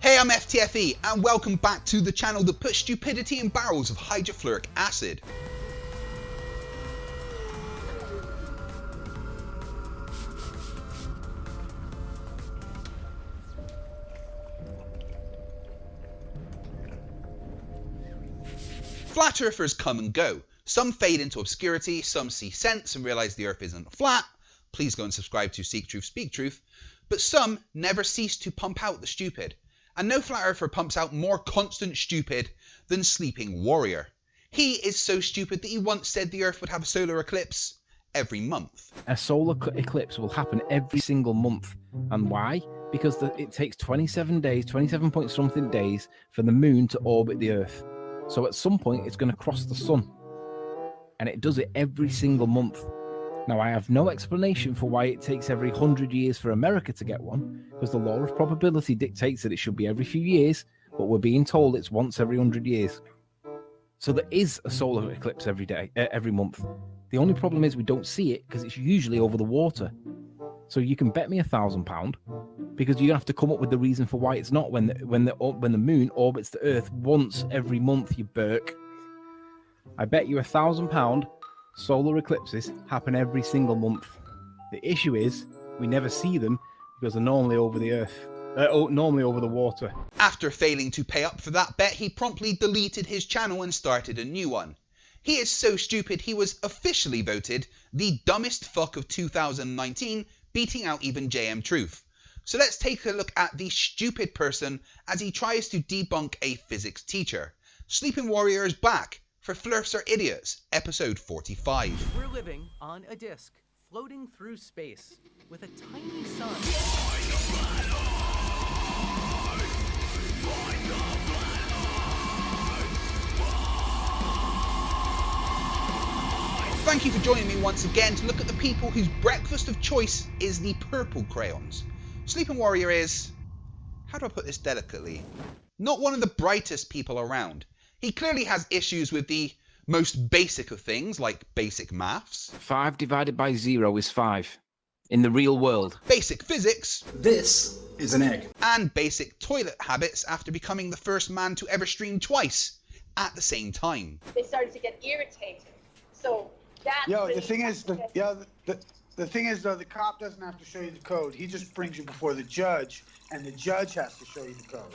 Hey, I'm FTFE and welcome back to the channel that puts stupidity in barrels of hydrofluoric acid. Flat earthers come and go. Some fade into obscurity, some see sense and realise the earth isn't flat. Please go and subscribe to Seek Truth, Speak Truth. But some never cease to pump out the stupid. And no flat earther pumps out more constant stupid than Sleeping Warrior. He is so stupid that he once said the earth would have a solar eclipse every month. A solar eclipse will happen every single month. And why? Because it takes 27 days, 27 point something days for the moon to orbit the earth. So at some point it's going to cross the sun. And it does it every single month. Now, I have no explanation for why it takes every 100 years for America to get one, because the law of probability dictates that it should be every few years, but we're being told it's once every 100 years. So there is a solar eclipse every month. The only problem is we don't see it because it's usually over the water. So you can bet me £1,000 because you have to come up with the reason for why it's not when the moon orbits the Earth once every month, you Burke. I bet you £1,000 solar eclipses happen every single month. The issue is we never see them because they're normally over the Earth, normally over the water. After failing to pay up for that bet, he promptly deleted his channel and started a new one. He is so stupid he was officially voted the dumbest fuck of 2019, beating out even JM Truth. So let's take a look at the stupid person as he tries to debunk a physics teacher. Sleeping Warrior is back for Flerfs Are Idiots, episode 45. We're living on a disk, floating through space, with a tiny sun. Thank you for joining me once again to look at the people whose breakfast of choice is the purple crayons. Sleeping Warrior is, how do I put this delicately, not one of the brightest people around. He clearly has issues with the most basic of things, like basic maths. 5 divided by 0 is 5. In the real world. Basic physics. This is an egg. And basic toilet habits after becoming the first man to ever stream twice at the same time. They started to get irritated. So that's the thing is, the thing is though, the cop doesn't have to show you the code. He just brings you before the judge, and the judge has to show you the code.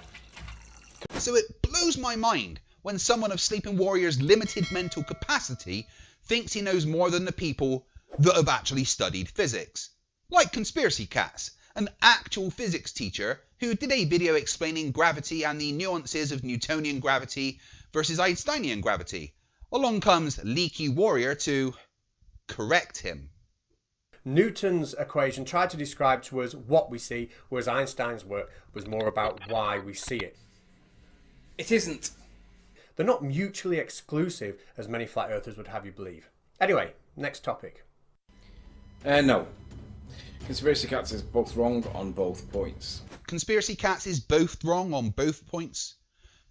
So it blows my mind when someone of Sleeping Warrior's limited mental capacity thinks he knows more than the people that have actually studied physics. Like Conspiracy Cats, an actual physics teacher who did a video explaining gravity and the nuances of Newtonian gravity versus Einsteinian gravity. Along comes Leaky Warrior to correct him. Newton's equation tried to describe to us what we see, whereas Einstein's work was more about why we see it. It isn't. They're not mutually exclusive, as many flat earthers would have you believe. Anyway, next topic. No. Conspiracy Cats is both wrong on both points. Conspiracy Cats is both wrong on both points.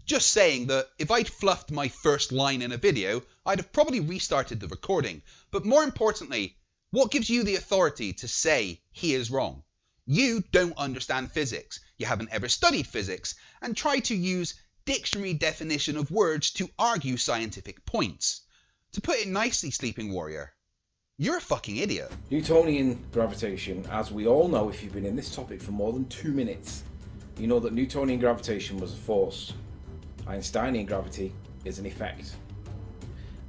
Just saying that if I'd fluffed my first line in a video, I'd have probably restarted the recording. But more importantly, what gives you the authority to say he is wrong? You don't understand physics. You haven't ever studied physics and try to use dictionary definition of words to argue scientific points. To put it nicely, Sleeping Warrior, you're a fucking idiot. Newtonian gravitation, as we all know if you've been in this topic for more than 2 minutes, you know that Newtonian gravitation was a force. Einsteinian gravity is an effect.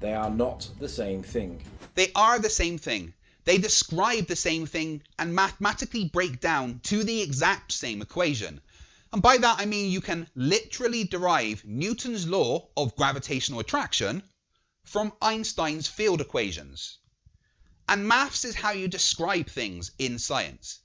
They are not the same thing. They are the same thing. They describe the same thing and mathematically break down to the exact same equation. And by that I mean you can literally derive Newton's law of gravitational attraction from Einstein's field equations. And maths is how you describe things in science.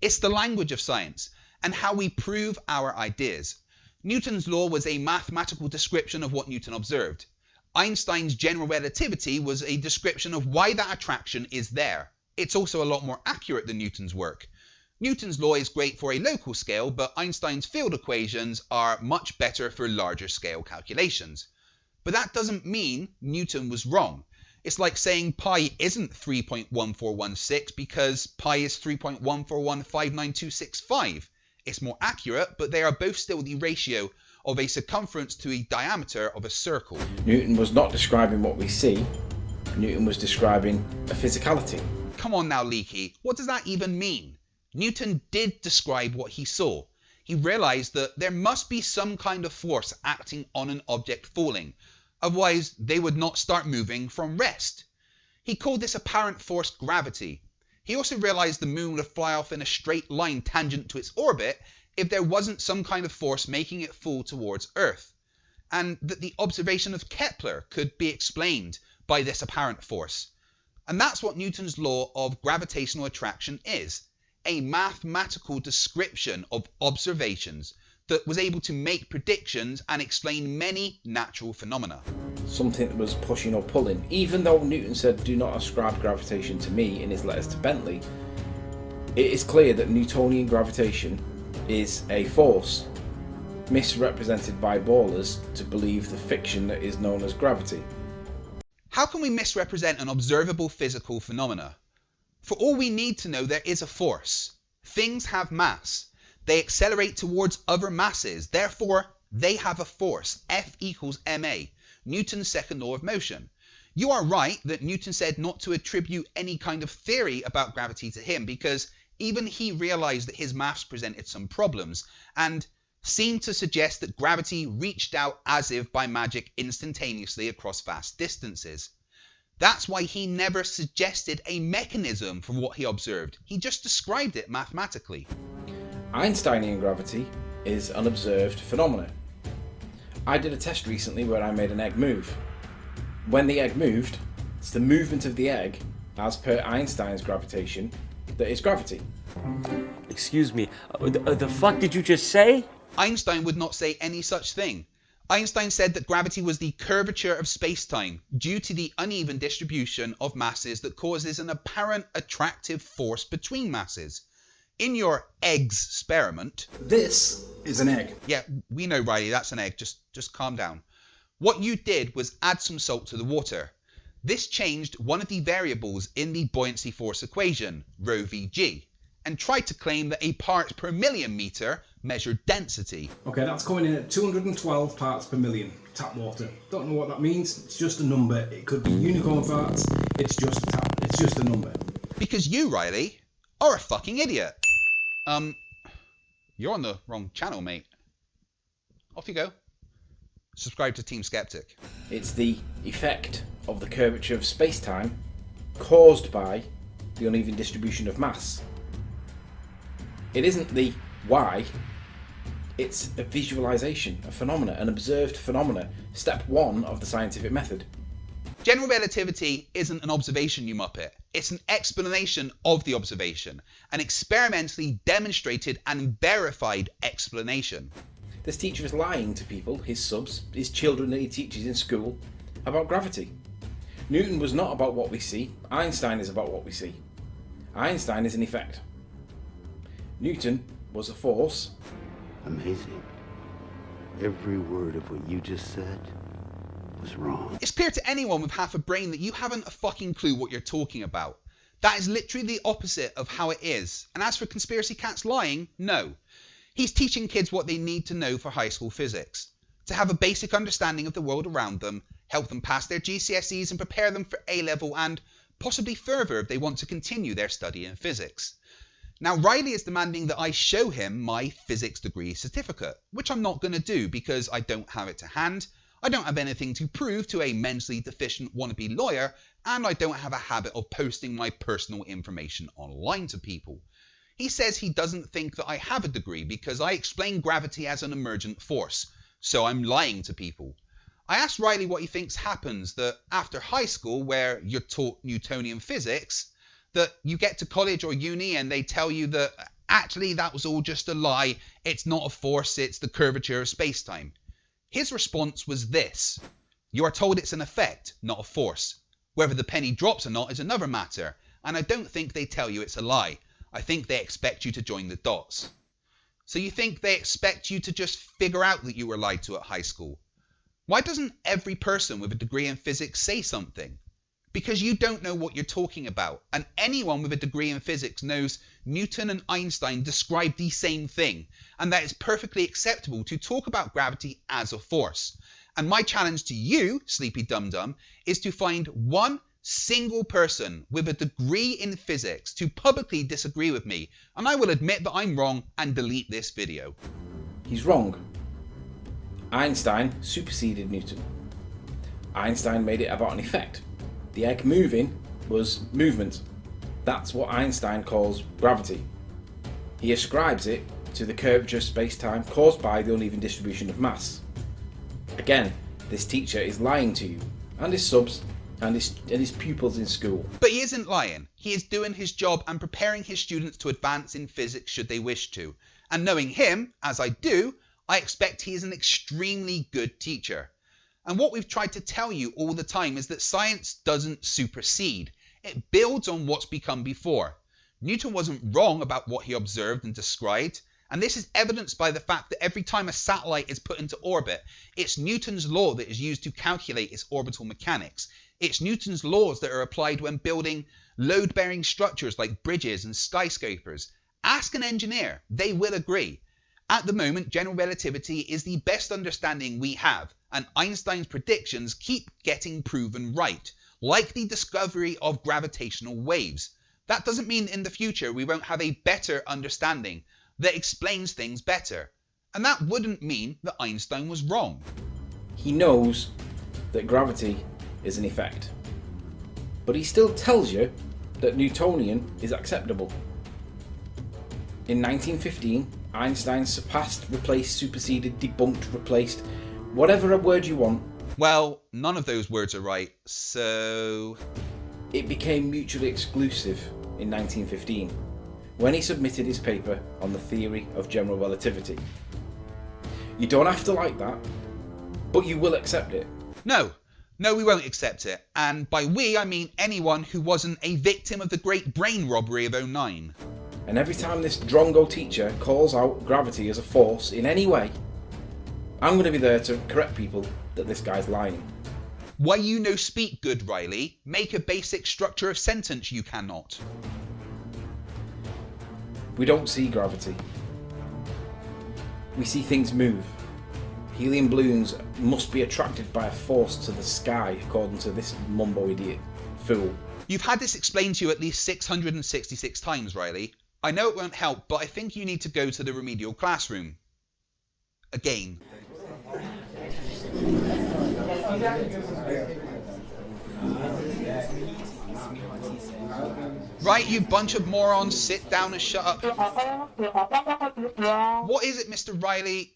It's the language of science and how we prove our ideas. Newton's law was a mathematical description of what Newton observed. Einstein's general relativity was a description of why that attraction is there. It's also a lot more accurate than Newton's work. Newton's law is great for a local scale, but Einstein's field equations are much better for larger scale calculations. But that doesn't mean Newton was wrong. It's like saying pi isn't 3.1416 because pi is 3.1415925. It's more accurate, but they are both still the ratio of a circumference to a diameter of a circle. Newton was not describing what we see. Newton was describing a physicality. Come on now, Leaky, what does that even mean? Newton did describe what he saw. He realised that there must be some kind of force acting on an object falling, otherwise they would not start moving from rest. He called this apparent force gravity. He also realised the moon would fly off in a straight line tangent to its orbit if there wasn't some kind of force making it fall towards Earth, and that the observation of Kepler could be explained by this apparent force. And that's what Newton's law of gravitational attraction is, a mathematical description of observations that was able to make predictions and explain many natural phenomena. Something that was pushing or pulling. Even though Newton said, "Do not ascribe gravitation to me" in his letters to Bentley, it is clear that Newtonian gravitation is a force misrepresented by ballers to believe the fiction that is known as gravity. How can we misrepresent an observable physical phenomena? For all we need to know, there is a force. Things have mass. They accelerate towards other masses. Therefore, they have a force. F equals ma, Newton's second law of motion. You are right that Newton said not to attribute any kind of theory about gravity to him, because even he realised that his maths presented some problems, and seemed to suggest that gravity reached out as if by magic instantaneously across vast distances. That's why he never suggested a mechanism for what he observed. He just described it mathematically. Einsteinian gravity is an observed phenomenon. I did a test recently where I made an egg move. When the egg moved, it's the movement of the egg, as per Einstein's gravitation, that is gravity. Excuse me, the fuck did you just say? Einstein would not say any such thing. Einstein said that gravity was the curvature of space-time due to the uneven distribution of masses that causes an apparent attractive force between masses. In your eggs experiment... This is an egg. Yeah, we know, Riley, that's an egg. Just calm down. What you did was add some salt to the water. This changed one of the variables in the buoyancy force equation, rho vg, and tried to claim that a parts per million metre measured density. Okay, that's coming in at 212 parts per million, tap water. Don't know what that means, it's just a number. It could be unicorn farts, it's just a number. Because you, Riley, are a fucking idiot. You're on the wrong channel, mate. Off you go. Subscribe to Team Skeptic. It's the effect of the curvature of space-time caused by the uneven distribution of mass. It isn't the why, it's a visualization, a phenomena, an observed phenomena, step one of the scientific method. General relativity isn't an observation, you muppet. It's an explanation of the observation, an experimentally demonstrated and verified explanation. This teacher is lying to people, his subs, his children that he teaches in school, about gravity. Newton was not about what we see, Einstein is about what we see. Einstein is an effect. Newton was a force. Amazing. Every word of what you just said was wrong. It's clear to anyone with half a brain that you haven't a fucking clue what you're talking about. That is literally the opposite of how it is. And as for Conspiracy Cat's lying, no. He's teaching kids what they need to know for high school physics. To have a basic understanding of the world around them, help them pass their GCSEs and prepare them for A-level and possibly further if they want to continue their study in physics. Now, Riley is demanding that I show him my physics degree certificate, which I'm not going to do because I don't have it to hand, I don't have anything to prove to a mentally deficient wannabe lawyer, and I don't have a habit of posting my personal information online to people. He says he doesn't think that I have a degree because I explain gravity as an emergent force, so I'm lying to people. I asked Riley what he thinks happens that after high school, where you're taught Newtonian physics, that you get to college or uni and they tell you that actually that was all just a lie, it's not a force, it's the curvature of space-time. His response was this: you are told it's an effect, not a force. Whether the penny drops or not is another matter, and I don't think they tell you it's a lie. I think they expect you to join the dots. So you think they expect you to just figure out that you were lied to at high school? Why doesn't every person with a degree in physics say something? Because you don't know what you're talking about, and anyone with a degree in physics knows Newton and Einstein described the same thing, and that it's perfectly acceptable to talk about gravity as a force. And my challenge to you, Sleepy Dum Dum, is to find one single person with a degree in physics to publicly disagree with me, and I will admit that I'm wrong and delete this video. He's wrong. Einstein superseded Newton. Einstein made it about an effect. The egg moving was movement. That's what Einstein calls gravity. He ascribes it to the curvature of space-time caused by the uneven distribution of mass. Again, this teacher is lying to you, and his subs, and his pupils in school. But he isn't lying. He is doing his job and preparing his students to advance in physics should they wish to. And knowing him, as I do, I expect he is an extremely good teacher. And what we've tried to tell you all the time is that science doesn't supersede. It builds on what's become before. Newton wasn't wrong about what he observed and described, and this is evidenced by the fact that every time a satellite is put into orbit, it's Newton's law that is used to calculate its orbital mechanics. It's Newton's laws that are applied when building load-bearing structures like bridges and skyscrapers. Ask an engineer, they will agree. At the moment, general relativity is the best understanding we have, and Einstein's predictions keep getting proven right, like the discovery of gravitational waves. That doesn't mean in the future we won't have a better understanding that explains things better. And that wouldn't mean that Einstein was wrong. He knows that gravity is an effect, but he still tells you that Newtonian is acceptable. In 1915, Einstein surpassed, replaced, superseded, debunked, replaced, whatever a word you want. Well, none of those words are right, so... It became mutually exclusive in 1915, when he submitted his paper on the theory of general relativity. You don't have to like that, but you will accept it. No, we won't accept it. And by we, I mean anyone who wasn't a victim of the great brain robbery of '09. And every time this drongo teacher calls out gravity as a force in any way, I'm going to be there to correct people that this guy's lying. Why you no speak good, Riley? Make a basic structure of sentence you cannot. We don't see gravity. We see things move. Helium balloons must be attracted by a force to the sky, according to this mumbo idiot fool. You've had this explained to you at least 666 times, Riley. I know it won't help, but I think you need to go to the remedial classroom. Again. Right, you bunch of morons, sit down and shut up. What is it, Mr. Riley?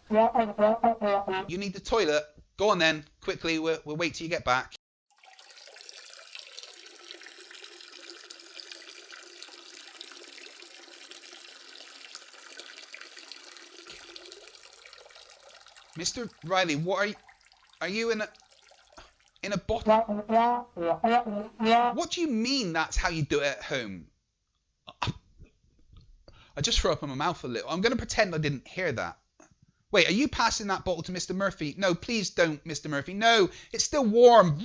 You need the toilet? Go on then, quickly, we'll wait till you get back. Mr. Riley, what are you in a bottle? What do you mean that's how you do it at home? I just threw up in my mouth a little. I'm going to pretend I didn't hear that. Wait, are you passing that bottle to Mr. Murphy? No, please don't, Mr. Murphy. No, it's still warm.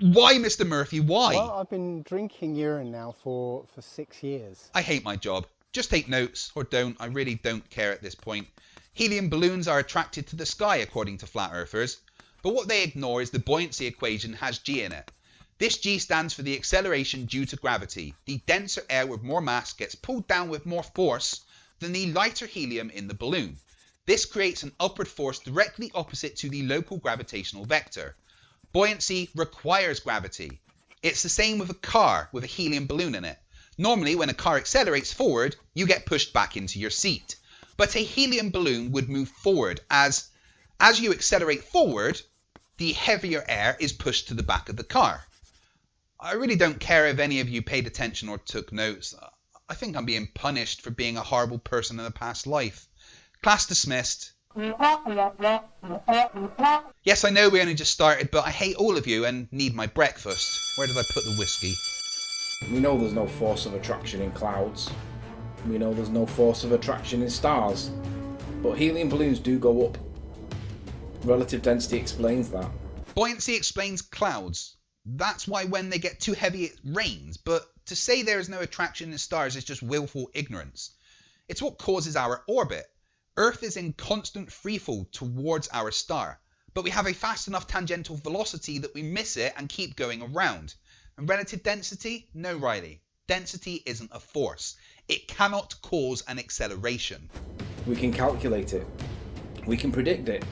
Why, Mr. Murphy? Why? Well, I've been drinking urine now for 6 years. I hate my job. Just take notes, or don't. I really don't care at this point. Helium balloons are attracted to the sky, according to flat earthers. But what they ignore is the buoyancy equation has G in it. This G stands for the acceleration due to gravity. The denser air with more mass gets pulled down with more force than the lighter helium in the balloon. This creates an upward force directly opposite to the local gravitational vector. Buoyancy requires gravity. It's the same with a car with a helium balloon in it. Normally, when a car accelerates forward, you get pushed back into your seat. But a helium balloon would move forward as you accelerate forward, the heavier air is pushed to the back of the car. I really don't care if any of you paid attention or took notes. I think I'm being punished for being a horrible person in a past life. Class dismissed. Yes, I know we only just started, but I hate all of you and need my breakfast. Where did I put the whiskey? We know there's no force of attraction in clouds. We know there's no force of attraction in stars. But helium balloons do go up. Relative density explains that. Buoyancy explains clouds. That's why when they get too heavy it rains, but to say there is no attraction in stars is just willful ignorance. It's what causes our orbit. Earth is in constant freefall towards our star, but we have a fast enough tangential velocity that we miss it and keep going around. And relative density? No, Riley. Density isn't a force. It cannot cause an acceleration. We can calculate it. We can predict it.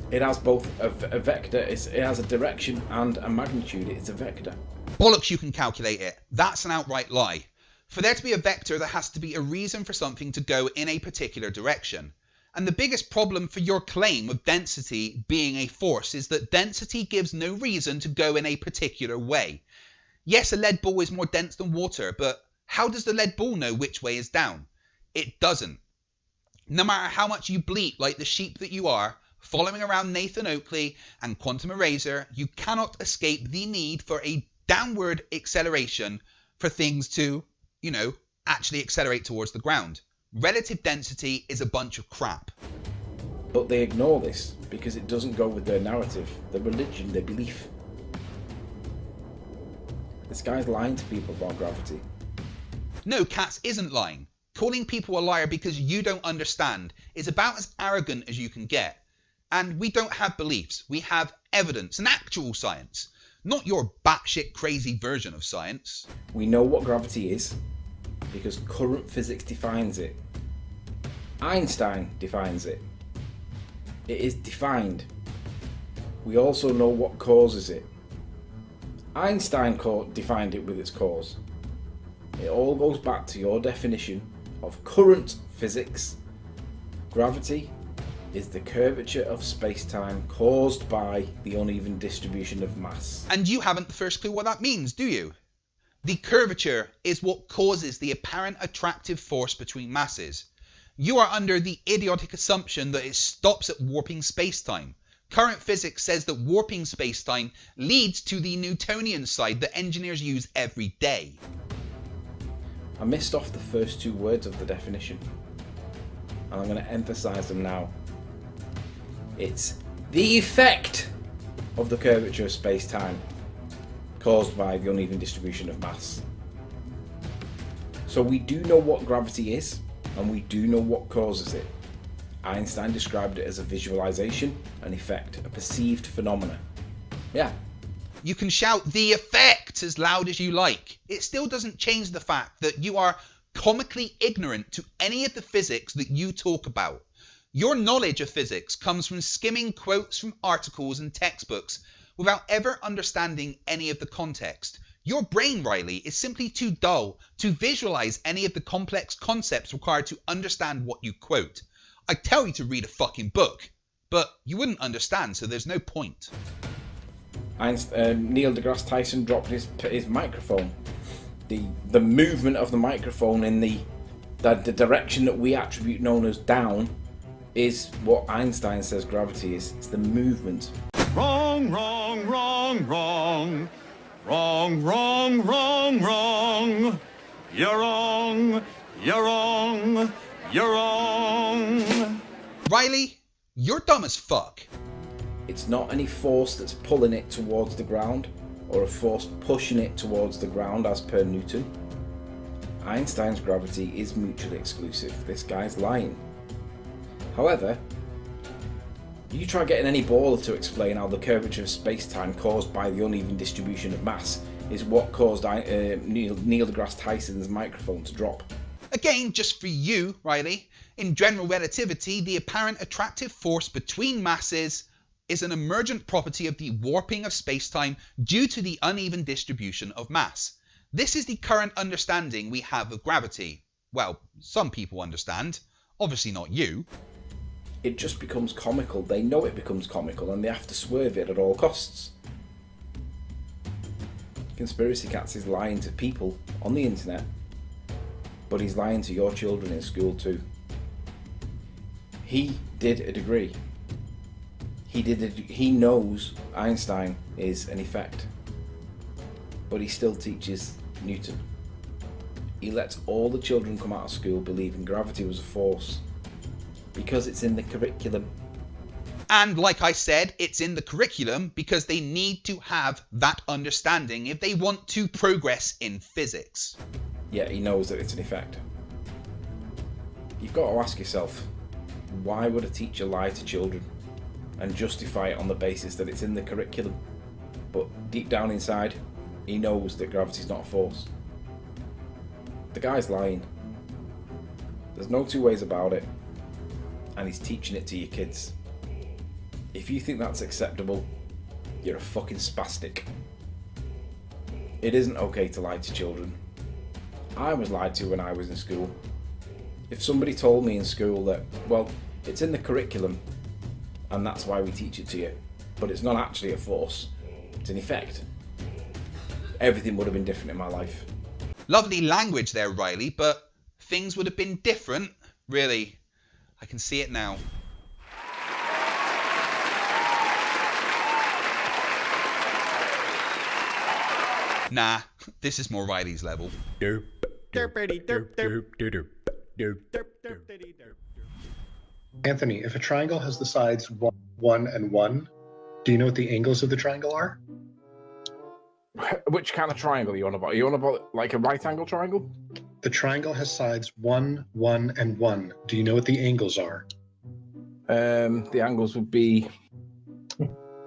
It has both a vector, it has a direction and a magnitude. It's a vector. Bollocks, you can calculate it. That's an outright lie. For there to be a vector, there has to be a reason for something to go in a particular direction. And the biggest problem for your claim of density being a force is that density gives no reason to go in a particular way. Yes, a lead ball is more dense than water, but how does the lead ball know which way is down? It doesn't. No matter how much you bleat like the sheep that you are, following around Nathan Oakley and Quantum Eraser, you cannot escape the need for a downward acceleration for things to, actually accelerate towards the ground. Relative density is a bunch of crap. But they ignore this because it doesn't go with their narrative, their religion, their belief. This guy's lying to people about gravity. No, Katz isn't lying. Calling people a liar because you don't understand is about as arrogant as you can get. And we don't have beliefs. We have evidence and actual science. Not your batshit crazy version of science. We know what gravity is because current physics defines it. Einstein defines it. It is defined. We also know what causes it. Einstein defined it with its cause. It all goes back to your definition of current physics. Gravity is the curvature of space-time caused by the uneven distribution of mass. And you haven't the first clue what that means, do you? The curvature is what causes the apparent attractive force between masses. You are under the idiotic assumption that it stops at warping space-time. Current physics says that warping space-time leads to the Newtonian side that engineers use every day. I missed off the first two words of the definition, and I'm going to emphasize them now. It's the effect of the curvature of space-time caused by the uneven distribution of mass. So we do know what gravity is, and we do know what causes it. Einstein described it as a visualization, an effect, a perceived phenomena. Yeah. You can shout the effect as loud as you like. It still doesn't change the fact that you are comically ignorant to any of the physics that you talk about. Your knowledge of physics comes from skimming quotes from articles and textbooks without ever understanding any of the context. Your brain, Riley, is simply too dull to visualize any of the complex concepts required to understand what you quote. I tell you to read a fucking book, but you wouldn't understand, so there's no point. Neil deGrasse Tyson dropped his microphone. The movement of the microphone in the direction that we attribute known as down is what Einstein says gravity is. It's the movement. Wrong, wrong, wrong, wrong. Wrong, wrong, wrong, wrong. You're wrong, you're wrong, you're wrong. Riley, you're dumb as fuck. It's not any force that's pulling it towards the ground or a force pushing it towards the ground as per Newton. Einstein's gravity is mutually exclusive. This guy's lying. However, you try getting any baller to explain how the curvature of space-time caused by the uneven distribution of mass is what caused Neil deGrasse Tyson's microphone to drop. Again, just for you, Riley, in general relativity, the apparent attractive force between masses is an emergent property of the warping of space-time due to the uneven distribution of mass. This is the current understanding we have of gravity. Well, some people understand. Obviously not you. It just becomes comical. They know it becomes comical and they have to swerve it at all costs. Conspiracy Cats is lying to people on the internet, but he's lying to your children in school too. He did a degree. He knows Einstein is an effect, but he still teaches Newton. He lets all the children come out of school believing gravity was a force because it's in the curriculum. And like I said, it's in the curriculum because they need to have that understanding if they want to progress in physics. Yeah, he knows that it's an effect. You've got to ask yourself, why would a teacher lie to children and justify it on the basis that it's in the curriculum? But deep down inside, he knows that gravity's not a force. The guy's lying. There's no two ways about it. And he's teaching it to your kids. If you think that's acceptable, you're a fucking spastic. It isn't okay to lie to children. I was lied to when I was in school. If somebody told me in school that, well, it's in the curriculum and that's why we teach it to you, but it's not actually a force, it's an effect, everything would have been different in my life. Lovely language there, Riley, but things would have been different. Really, I can see it now. Nah, this is more Riley's level. Anthony, if a triangle has the sides 1, 1, and 1, do you know what the angles of the triangle are? Which kind of triangle are you on about? Are you on about like a right angle triangle? The triangle has sides 1, 1, and 1. Do you know what the angles are? The angles would be...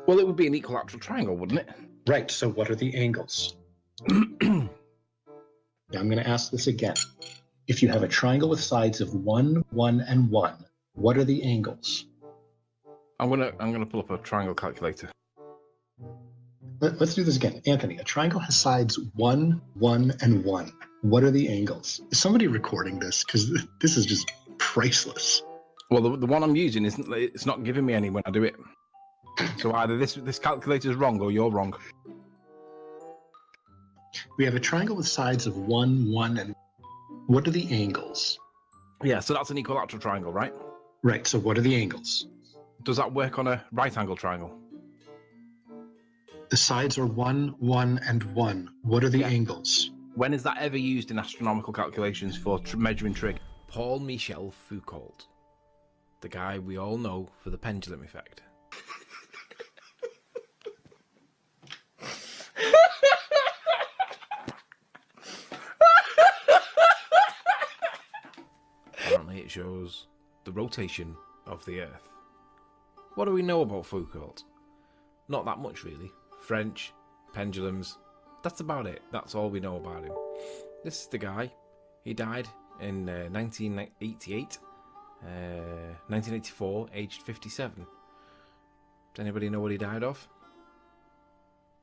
Well, it would be an equilateral triangle, wouldn't it? Right, so what are the angles? Now I'm going to ask this again. If you have a triangle with sides of 1, 1, and 1, what are the angles? I'm gonna pull up a triangle calculator. Let's do this again. Anthony, a triangle has sides 1, 1, and 1. What are the angles? Is somebody recording this? Because this is just priceless. Well, the one I'm using it's not giving me any when I do it. So either this calculator is wrong or you're wrong. We have a triangle with sides of 1, 1, and what are the angles? Yeah, so that's an equilateral triangle, right? Right, so what are the angles? Does that work on a right angle triangle? The sides are 1, 1, and 1. What are the angles? When is that ever used in astronomical calculations for measuring trig? Paul Michel Foucault, the guy we all know for the pendulum effect. Apparently it shows the rotation of the Earth. What do we know about Foucault? Not that much, really. French, pendulums, that's about it. That's all we know about him. This is the guy. He died in 1984, aged 57. Does anybody know what he died of?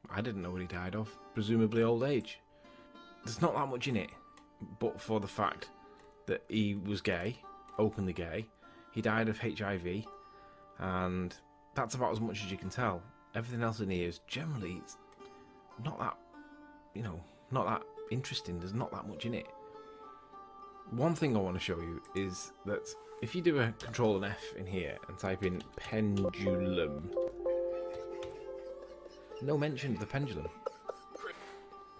I didn't know what he died of. Presumably old age. There's not that much in it, but for the fact that he was gay, openly gay, he died of HIV, and that's about as much as you can tell. Everything else in here is generally it's not that, not that interesting. There's not that much in it. One thing I want to show you is that if you do a Control and F in here and type in pendulum, no mention of the pendulum.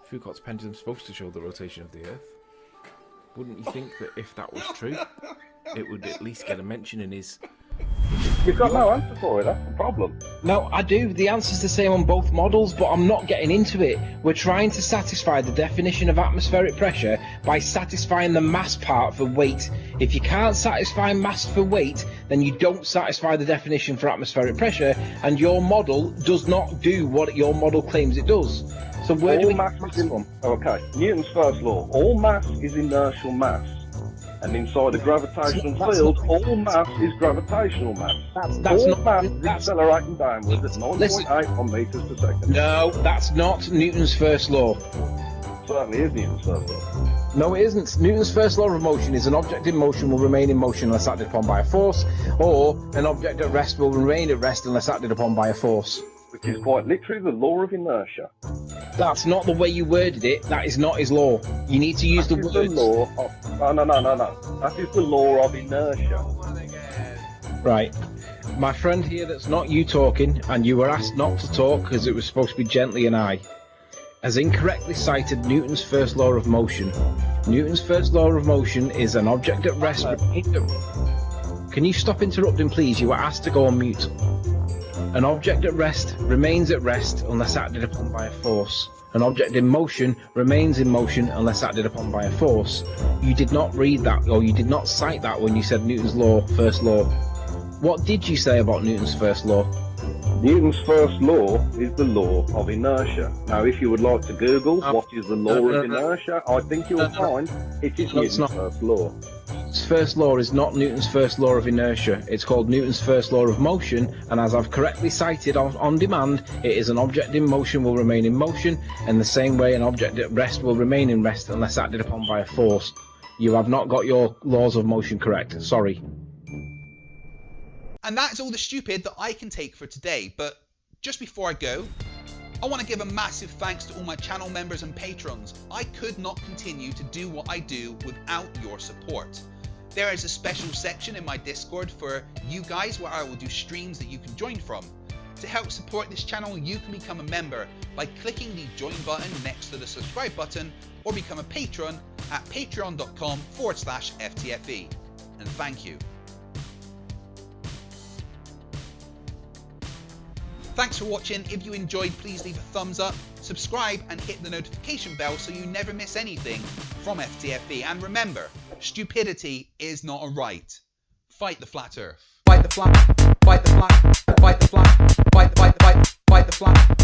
Foucault's pendulum is supposed to show the rotation of the Earth. Wouldn't you think that if that was true, it would at least get a mention in his... You've got no answer for it, that's the problem. No, I do. The answer's the same on both models, but I'm not getting into it. We're trying to satisfy the definition of atmospheric pressure by satisfying the mass part for weight. If you can't satisfy mass for weight, then you don't satisfy the definition for atmospheric pressure, and your model does not do what your model claims it does. So where do we get mass from? Okay, Newton's first law. All mass is inertial mass. And inside a gravitational field, all mass is gravitational mass. That's all not, mass is accelerating downwards at 9.81 metres per second. No, that's not Newton's first law. Certainly is Newton's first law. No, it isn't. Newton's first law of motion is an object in motion will remain in motion unless acted upon by a force, or an object at rest will remain at rest unless acted upon by a force. Which is quite literally the law of inertia. That's not the way you worded it. That is not his law. You need to use the words. The law of... No. That is the law of inertia. Right. My friend here that's not you talking, and you were asked not to talk because it was supposed to be gently and I, has incorrectly cited Newton's first law of motion. Newton's first law of motion is an object at rest. Can Can you stop interrupting, please? You were asked to go on mute. An object at rest remains at rest unless acted upon by a force. An object in motion remains in motion unless acted upon by a force. You did not read that, or you did not cite that when you said Newton's law, first law. What did you say about Newton's first law? Newton's first law is the law of inertia. Now, if you would like to Google what is the law of inertia, I think you'll find it is Newton's first law. Newton's first law is not Newton's first law of inertia. It's called Newton's first law of motion, and as I've correctly cited on demand, it is an object in motion will remain in motion, and the same way an object at rest will remain in rest unless acted upon by a force. You have not got your laws of motion correct. Sorry. And that's all the stupid that I can take for today, but just before I go, I want to give a massive thanks to all my channel members and patrons. I could not continue to do what I do without your support. There is a special section in my Discord for you guys where I will do streams that you can join from. To help support this channel, you can become a member by clicking the join button next to the subscribe button, or become a patron at patreon.com/FTFE. And thank you. Thanks for watching. If you enjoyed, please leave a thumbs up, subscribe and hit the notification bell so you never miss anything from FTFE. And remember, stupidity is not a right. Fight the flat earth. Fight the flat, fight the flat, fight the flat, fight the flat.